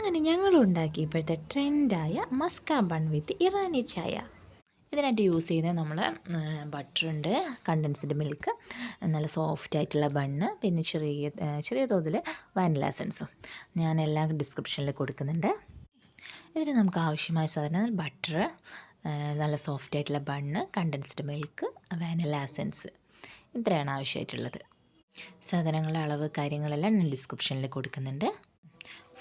അങ്ങനെ ഞങ്ങളുണ്ടാക്കി ഇപ്പോഴത്തെ ട്രെൻഡായ Musca bun വിത്ത് ഇറാനി ചായ. ഇതിനായിട്ട് യൂസ് ചെയ്യുന്നത് നമ്മൾ ബട്ടറുണ്ട്, കണ്ടൻസ്ഡ് മിൽക്ക്, നല്ല സോഫ്റ്റ് ആയിട്ടുള്ള ബണ്ണ്, പിന്നെ ചെറിയ തോതിൽ വാനില എസൻസും. ഞാൻ എല്ലാം ഡിസ്ക്രിപ്ഷനിൽ കൊടുക്കുന്നുണ്ട്. ഇതിന് നമുക്ക് ആവശ്യമായ സാധനം ബട്ടർ, നല്ല സോഫ്റ്റ് ആയിട്ടുള്ള bun, condensed milk, vanilla essence. ഇത്രയാണ് ആവശ്യമായിട്ടുള്ളത്. സാധനങ്ങളുടെ അളവ് കാര്യങ്ങളെല്ലാം ഞാൻ ഡിസ്ക്രിപ്ഷനിൽ കൊടുക്കുന്നുണ്ട്.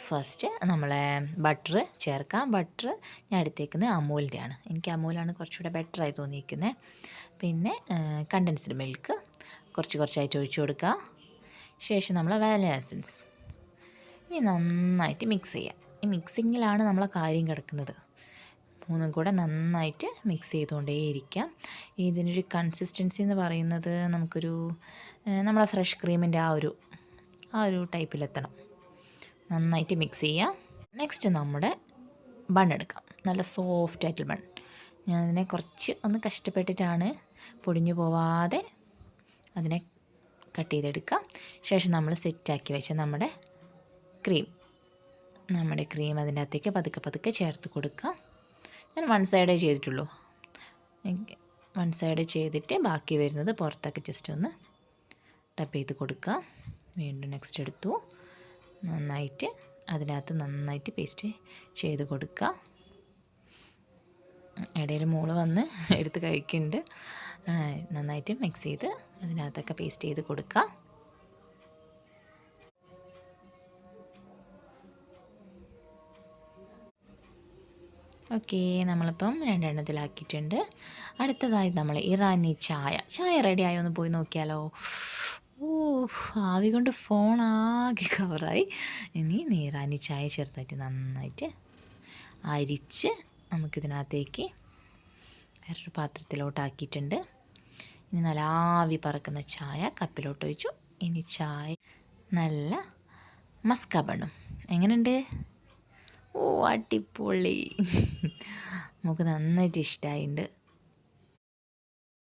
ഫസ്റ്റ് നമ്മളെ ബട്ടർ ചേർക്കാം. ബട്ടർ ഞാൻ എടുത്തേക്കുന്നത് അമൂലിൻ്റെയാണ്. എനിക്ക് അമൂലാണ് കുറച്ചുകൂടെ ബെറ്ററായി തോന്നിയിരിക്കുന്നത്. പിന്നെ കണ്ടൻസ്ഡ് മിൽക്ക് കുറച്ചായിട്ട് ഒഴിച്ചു കൊടുക്കുക. ശേഷം നമ്മൾ വാനില എസൻസ്. ഇനി നന്നായിട്ട് മിക്സ് ചെയ്യാം. ഈ മിക്സിങ്ങിലാണ് നമ്മളെ കാര്യം കിടക്കുന്നത്. മൂന്നും കൂടെ നന്നായിട്ട് മിക്സ് ചെയ്തുകൊണ്ടേയിരിക്കാം. ഇതിനൊരു കൺസിസ്റ്റൻസി എന്ന് പറയുന്നത് നമുക്കൊരു നമ്മളെ ഫ്രഷ് ക്രീമിൻ്റെ ആ ഒരു ടൈപ്പിലെത്തണം. നന്നായിട്ട് മിക്സ് ചെയ്യാം. നെക്സ്റ്റ് നമ്മുടെ ബൺ എടുക്കാം. നല്ല സോഫ്റ്റ് ആയിട്ടുള്ള ബൺ. ഞാൻ അതിനെ കുറച്ച് ഒന്ന് കഷ്ടപ്പെട്ടിട്ടാണ് പൊടിഞ്ഞു പോവാതെ അതിനെ കട്ട് ചെയ്തെടുക്കാം. ശേഷം നമ്മൾ സെറ്റാക്കി വെച്ച നമ്മുടെ ക്രീം അതിൻ്റെ അകത്തേക്ക് പതുക്കെ ചേർത്ത് കൊടുക്കാം. ഞാൻ വൺ സൈഡേ ചെയ്തിട്ടുള്ളൂ. വൺ സൈഡ് ചെയ്തിട്ട് ബാക്കി വരുന്നത് പുറത്തൊക്കെ ജസ്റ്റ് ഒന്ന് ടപ്പ് ചെയ്ത് കൊടുക്കുക. വീണ്ടും നെക്സ്റ്റ് എടുത്തു. നന്നായിട്ട് അതിനകത്ത് നന്നായിട്ട് പേസ്റ്റ് ചെയ്ത് കൊടുക്കുക. ഇടയിൽ മോള് വന്ന് എടുത്ത് കഴിക്കുന്നുണ്ട്. നന്നായിട്ട് മിക്സ് ചെയ്ത് അതിനകത്തൊക്കെ പേസ്റ്റ് ചെയ്ത് കൊടുക്കുക. ഓക്കെ, നമ്മളിപ്പം രണ്ടെണ്ണത്തിലാക്കിയിട്ടുണ്ട്. അടുത്തതായി നമ്മൾ ഇറാനി ചായ റെഡി ആയോ എന്ന് പോയി നോക്കിയാലോ. ആവി കൊണ്ട് ഫോണാകെ കവറായി. ഇനി ഇറാനി ചായ ചെറുതായിട്ട് നന്നായിട്ട് അരിച്ച് നമുക്കിതിനകത്തേക്ക് വേറൊരു പാത്രത്തിലോട്ടാക്കിയിട്ടുണ്ട്. ഇനി നല്ല ആവി പറക്കുന്ന ചായ കപ്പിലോട്ട് ഒഴിച്ചു. ഇനി ചായ നല്ല മസ്ക ബണ്ണും. എങ്ങനെയുണ്ട്? അടിപൊളി. നമുക്ക് നന്നായിട്ട് ഇഷ്ടമായിട്ടുണ്ട്.